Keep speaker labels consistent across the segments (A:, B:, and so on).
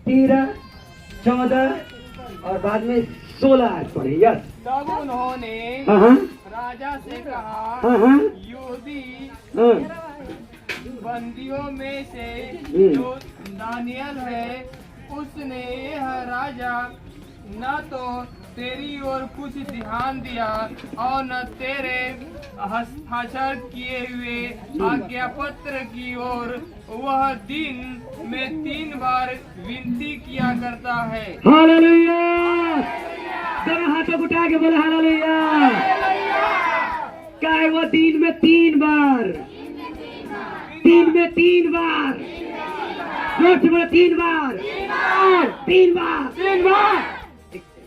A: 13, 14 और बाद में 16 आयत पढ़े। यस।
B: तब उन्होंने
A: हाँ
B: राजा से कहा,
A: हाँ
B: यहूदी
A: हाँ
B: बंदियों में से जो दानियल है, उसने यह राजा न तो तेरी ओर कुछ ध्यान दिया और न तेरे हस्ताक्षर किए हुए आज्ञा पत्र की ओर वह दिन में 3 बार विनती किया करता है।
A: हालेलुया। दोनों हाथों को उठा के बोले हालेलुया। क्या है वो दिन में 3 बार, दिन में 3 बार, जोर से बोले 3 बार, 3 बार, 3 बार।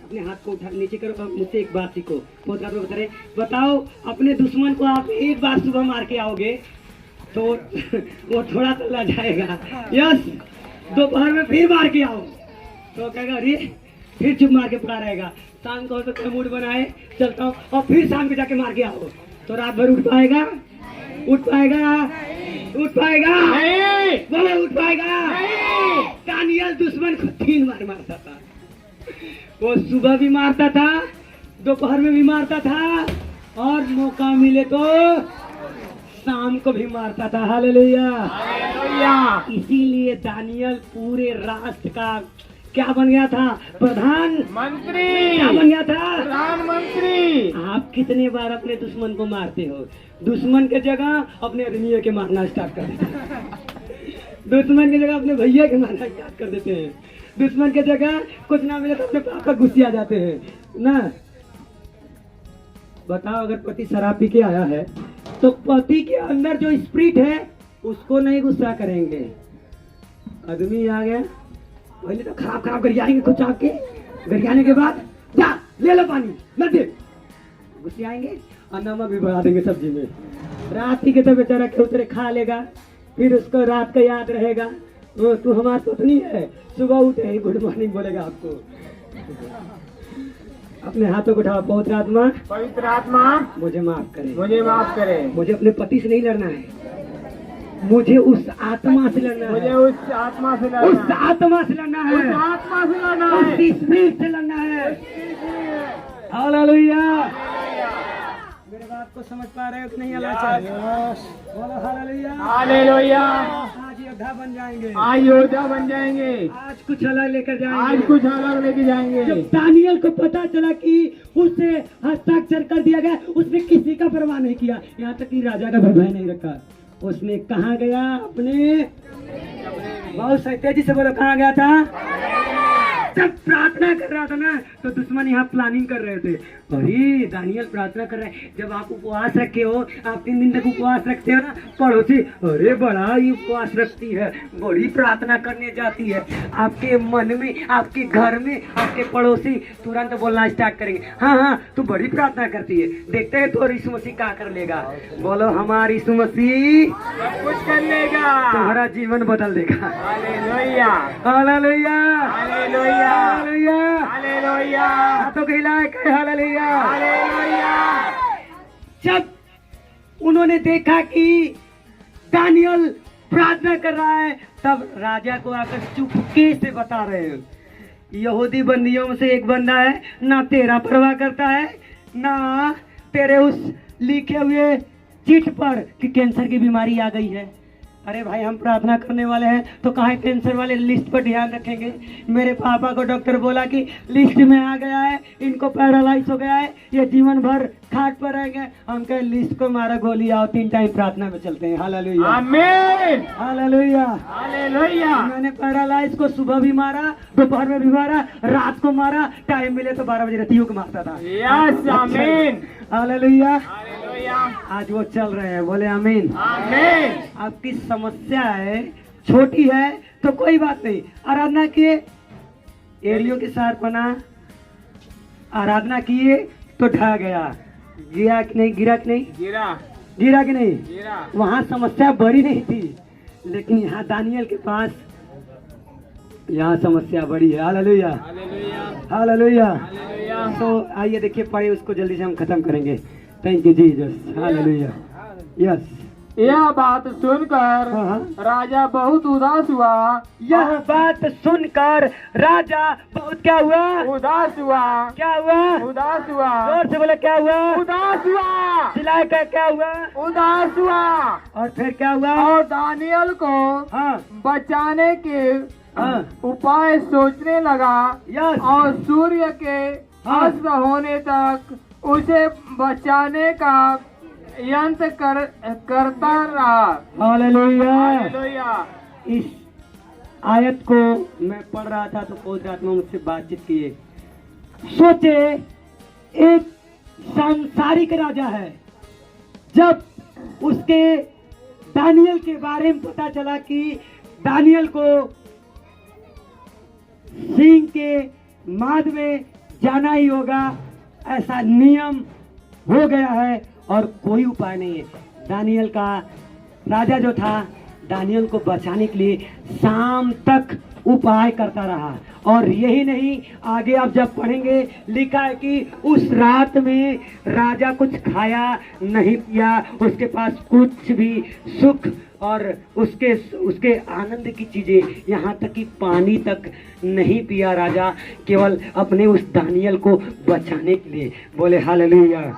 A: अपने हाथ को उठा नीचे करो। मुझसे एक बात सीखो। बहुत रात में बता रहे, बताओ अपने दुश्मन को आप एक बार सुबह मार के आओगे तो वो थोड़ा सा लड़ जाएगा। यस। दोपहर में फिर मार के आओ तो कहेगा अरे फिर चुप मार के पड़ा रहेगा। शाम को तो मूड बनाए चलता हूँ और फिर शाम को जाके मार के आओ तो रात भर उठ पाएगा? उठ पाएगा? उठ पाएगा? बोलो उठ पाएगा? दानियल दुश्मन को 3 बार मारता था। वो सुबह भी मारता था, दोपहर में भी मारता था और मौका मिले तो शाम को भी मारता था। हालेलुया। इसीलिए दानियल पूरे राष्ट्र का क्या बन गया था? प्रधानमंत्री। क्या बन गया था? प्रधानमंत्री। आप कितने बार अपने दुश्मन को मारते हो? दुश्मन के जगह अपने आदमी के मारना स्टार्ट कर देते हैं। दुश्मन की जगह अपने भैया के मारना स्टार्ट कर देते हैं। दुश्मन के जगह कुछ ना मिले तो अपने पापा गुस्से आ जाते हैं ना। बताओ अगर पति शराब पी के आया है तो पति के अंदर जो स्पिरिट है उसको नहीं गुस्सा करेंगे। आदमी आ गया पहले तो खराब गरियाएंगे कुछ आपके, गरियाने के बाद जा ले लो पानी न दे, गुस्से आएंगे और नमक भी बढ़ा देंगे सब्जी में। रात ही के तो बेचारा क्यों तेरे खा लेगा, फिर उसको रात का याद रहेगा। वो तू हमारी पत्नी है, सुबह उठे ही गुड मॉर्निंग बोलेगा आपको। अपने हाथों को उठाओ। पवित्र आत्मा,
B: पवित्र आत्मा
A: मुझे माफ करे,
B: मुझे माफ करे।
A: मुझे अपने पति से नहीं लड़ना है, मुझे उस आत्मा से लड़ना है,
B: मुझे उस आत्मा से लड़ना
A: उस आत्मा से लड़ना है,
B: उस आत्मा से लड़ना
A: उस
B: है,
A: स्पिरिट से लड़ना है। हालेलुया। मेरे बात को समझ पा रहे हो कि नहीं? बोलो हालेलुया।
B: हालेलुया।
A: आज योद्धा बन जाएंगे,
B: आज योद्धा बन जाएंगे,
A: आज कुछ अलग लेकर जाएंगे,
B: आज कुछ अलग लेके जाएंगे।
A: जब दानियल को पता चला कि उससे हस्ताक्षर कर दिया गया, उसने किसी का परवाह नहीं किया, यहाँ तक कि राजा का भी भय नहीं रखा। उसने कहाँ गया? अपने बहुत तेजी से बोलो कहाँ गया था? जब प्रार्थना कर रहा था ना तो दुश्मन यहाँ प्लानिंग कर रहे थे। अरे दानियल प्रार्थना कर रहे हैं। जब आप उपवास रखे हो, आप 3 दिन तक उपवास रखते हो ना, पड़ोसी अरे बड़ा ही उपवास रखती है, बड़ी प्रार्थना करने जाती है। आपके मन में, आपके घर में, आपके पड़ोसी तुरंत बोलना स्टार्ट करेंगे, हाँ हाँ तू बड़ी प्रार्थना करती है, देखते हैं तो यीशु मसीह क्या कर लेगा। बोलो हमारी यीशु मसीह
B: कुछ कर लेगा,
A: तुम्हारा जीवन बदल देगा।
B: Hallelujah.
A: Hallelujah.
B: Hallelujah.
A: Hallelujah.
B: Hallelujah.
A: हाथों के हिलाए कहे हालेलुया।
B: हालेलुया।
A: जब उन्होंने देखा कि दानियल प्रार्थना कर रहा है तब राजा को आकर चुपके से बता रहे हैं, यहूदी बंदियों में से एक बंदा है, ना तेरा परवाह करता है ना तेरे उस लिखे हुए चिट पर कि कैंसर की बीमारी आ गई है। अरे भाई हम प्रार्थना करने वाले हैं तो कहाँ कैंसर वाले लिस्ट पर ध्यान रखेंगे? मेरे पापा को डॉक्टर बोला कि लिस्ट में आ गया है, इनको पैरालाइज हो गया है, ये जीवन भर खाट पर रहेंगे। हम कहे लिस्ट को मारा गोली, आओ 3 टाइम प्रार्थना में चलते हैं। हालेलुया।
B: आमीन।
A: हालेलुया।
B: हालेलुया।
A: मैंने पैरालाइज को सुबह भी मारा, दोपहर में भी मारा, रात को मारा, टाइम मिले तो 12 बजे रातियों को मारता था।
B: यस आमीन।
A: हालेलुया।
B: हालेलुया।
A: आज वो चल रहे हैं, बोले आमीन।
B: आमीन।
A: आपकी समस्या है, छोटी है तो कोई बात नहीं, आराधना किए, एड़ियों के साथ बना, आराधना किए तो ढह गया। गिरा कि नहीं? गिरा कि नहीं?
B: गिरा।
A: गिरा कि नहीं?
B: गिरा।
A: वहां समस्या बड़ी नहीं थी, लेकिन यहाँ दानियल के पास यहाँ समस्या बड़ी है। हालेलुया।
B: हालेलुया।
A: हालेलुया।
B: हालेलुया।
A: तो आइए देखिए, पढ़े उसको जल्दी से हम खत्म करेंगे। Thank you Jesus. Hallelujah. Yes.
B: यह बात सुनकर
A: हाँ।
B: राजा बहुत उदास हुआ।
A: यह बात सुनकर राजा बहुत क्या हुआ?
B: उदास हुआ।
A: क्या हुआ?
B: उदास हुआ।
A: जोर से बोले क्या हुआ?
B: उदास हुआ।
A: चिल्लाए कर क्या हुआ?
B: उदास हुआ।
A: और फिर क्या हुआ?
B: और दानियल को
A: हाँ
B: बचाने के
A: हाँ
B: उपाय सोचने लगा
A: यस
B: और सूर्य के
A: हाँ।
B: अस्त होने तक उसे बचाने का यंत्र करता रहा।
A: हालेलुया।
B: हालेलुया।
A: इस आयत को मैं पढ़ रहा था तो पवित्र आत्मा मुझसे बातचीत किए। सोचे एक सांसारिक राजा है, जब उसके दानियल के बारे में पता चला कि दानियल को सिंह के माद में जाना ही होगा, ऐसा नियम हो गया है और कोई उपाय नहीं है। दानियल का राजा जो था दानियल को बचाने के लिए शाम तक उपाय करता रहा। और यही नहीं, आगे आप जब पढ़ेंगे लिखा है कि उस रात में राजा कुछ खाया नहीं पिया, उसके पास कुछ भी सुख और उसके आनंद की चीजें, यहाँ तक कि पानी तक नहीं पिया राजा, केवल अपने उस दानियल को बचाने के लिए। बोले हालेलुया।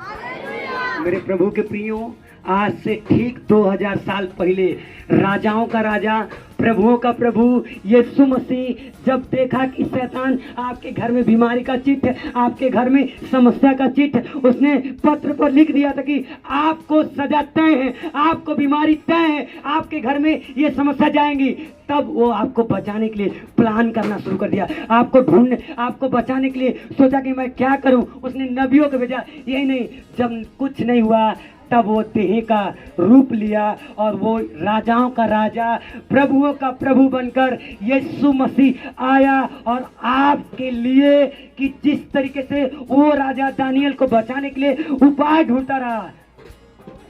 A: मेरे प्रभु के प्रियो, आज से ठीक 2000 साल पहले राजाओं का राजा, प्रभुओं का प्रभु यीशु मसीह जब देखा कि शैतान आपके घर में बीमारी का चिट्ठ, आपके घर में समस्या का चिट्ठ उसने पत्र पर लिख दिया था कि आपको सजा तय है, आपको बीमारी तय है, आपके घर में ये समस्या जाएंगी, तब वो आपको बचाने के लिए प्लान करना शुरू कर दिया। आपको बचाने के लिए सोचा कि मैं क्या करूं। उसने नबियों को भेजा। यही नहीं, जब कुछ नहीं हुआ तब वो देह का रूप लिया और वो राजाओं का राजा, प्रभुओं का प्रभु बनकर यीशु मसीह आया और आपके लिए कि जिस तरीके से वो राजा दानियल को बचाने के लिए उपाय ढूंढता रहा।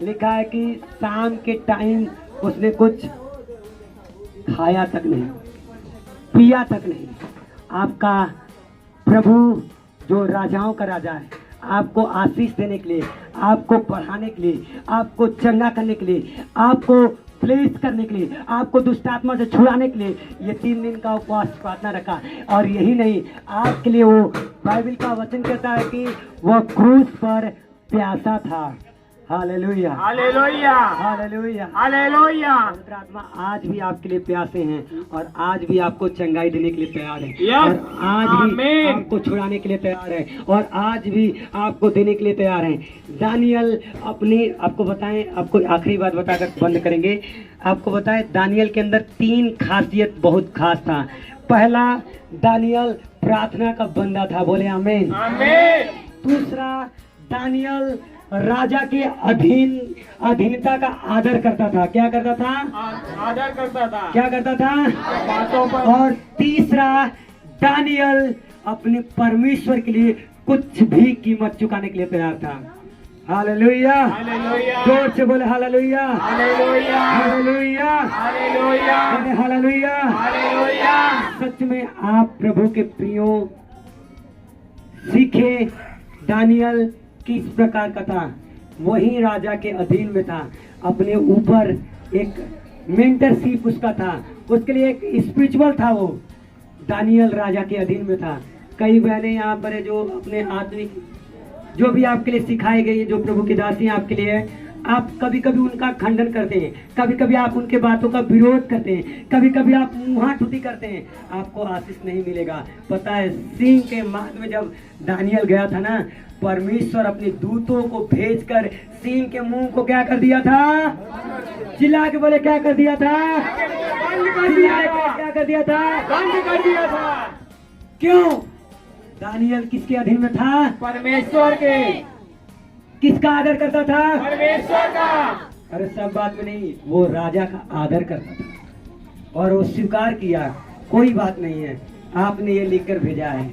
A: लिखा है कि शाम के टाइम उसने कुछ खाया तक नहीं, पिया तक नहीं। आपका प्रभु जो राजाओं का राजा है, आपको आशीष देने के लिए, आपको बढ़ाने के लिए, आपको चंगा करने के लिए, आपको प्लेस करने के लिए, आपको दुष्ट आत्मा से छुड़ाने के लिए ये 3 दिन का उपवास प्रार्थना रखा। और यही नहीं, आपके लिए वो बाइबल का वचन कहता है कि वह क्रूस पर प्यासा था। Hallelujah,
B: hallelujah,
A: hallelujah,
B: hallelujah.
A: पवित्र आत्मा आज भी आपके लिए प्यासे हैं और आज भी आपको चंगाई देने के लिए तैयार है।
B: Yes.
A: और आज भी
B: आमीन।
A: आपको छुड़ाने के लिए तैयार है और आज भी आपको देने के लिए तैयार है। दानियल आपको बताएं, आपको आखिरी बात बताकर बंद करेंगे। आपको बताएं, दानियल के अंदर 3 खासियत बहुत खास था। पहला, दानियल प्रार्थना का बंदा था। बोले आमीन।
B: आमीन।
A: दूसरा, दानियल राजा के अधीनता का आदर करता था। क्या करता था?
B: आदर करता था।
A: क्या करता था?
B: बातों पर।
A: और तीसरा, दानियल अपने परमेश्वर के लिए कुछ भी कीमत चुकाने के लिए तैयार था। हालेलुया,
B: हालेलुया,
A: जोर से बोले हालेलुया,
B: हालेलुया,
A: हालेलुया,
B: हालेलुया,
A: बोले हालेलुया।
B: हालेलुया।
A: सच में आप प्रभु के प्रियो सीखे, दानियल किस प्रकार का था। वही राजा के अधीन में था, अपने ऊपर एक मेंटरशिप उसका था, उसके लिए एक स्पिरिचुअल था। वो दानियल राजा के अधीन में था। कई बहनें यहाँ पर है जो अपने आत्मिक जो भी आपके लिए सिखाई गई है, जो प्रभु की दासी आपके लिए है, आप कभी कभी उनका खंडन करते हैं, कभी कभी आप उनके बातों का विरोध करते हैं, कभी कभी आप मुंहाठुती करते हैं, आपको आशीष नहीं मिलेगा। पता है, सिंह के माद में जब दानियल गया था ना, परमेश्वर अपने दूतों को भेजकर सिंह के मुंह को क्या कर दिया था? चिल्ला के बोले क्या कर दिया था? क्या कर दिया था?
B: बंद कर दिया था।
A: क्यों? दानियल किसके अधीन में था?
B: परमेश्वर के।
A: किसका आदर करता था?
B: परमेश्वर का।
A: अरे सब बात में नहीं, वो राजा का आदर करता था और वो स्वीकार किया। कोई बात नहीं है, आपने ये लिखकर भेजा है।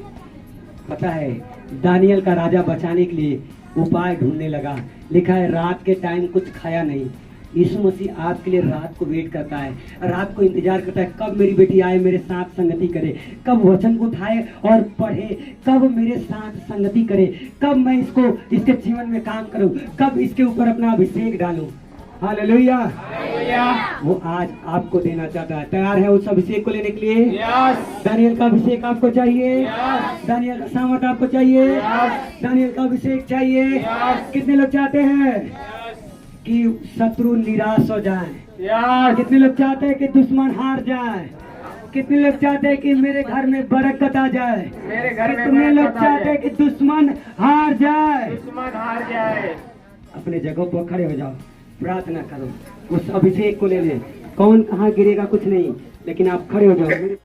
A: पता है, दानियल का राजा बचाने के लिए उपाय ढूंढने लगा। लिखा है, रात के टाइम कुछ खाया नहीं। यीशु मसीह आपके लिए रात को वेट करता है, रात को इंतजार करता है, कब मेरी बेटी आए, मेरे साथ संगति करे, कब वचन को उठाए और पढ़े, कब मेरे साथ संगति करे, कब मैं इसके जीवन में काम करूं, कब इसके ऊपर अपना अभिषेक डालूं। हालेलुया।
B: हालेलुया।
A: वो आज आपको देना चाहता है। तैयार है उस अभिषेक को लेने के लिए?
B: यस।
A: दानियल का अभिषेक आपको चाहिए?
B: यस।
A: दानियल का सामर्थ आपको चाहिए?
B: यस।
A: दानियल का अभिषेक चाहिए?
B: यस।
A: कितने लोग चाहते हैं
B: यस।
A: कि शत्रु निराश हो जाए?
B: यस।
A: कितने लोग चाहते हैं कि दुश्मन हार जाए? कितने लोग चाहते हैं कि मेरे घर में बरकत आ जाए?
B: मेरे घर में
A: कितने लोग
B: बरकत आ
A: चाहते
B: जाए।
A: हैं कि दुश्मन हार जाए?
B: दुश्मन हार जाए।
A: अपने जगह पर खड़े हो जाओ, प्रार्थना करो, उस अभिषेक को ले ले। कौन कहाँ गिरेगा कुछ नहीं, लेकिन आप खड़े हो जाओ।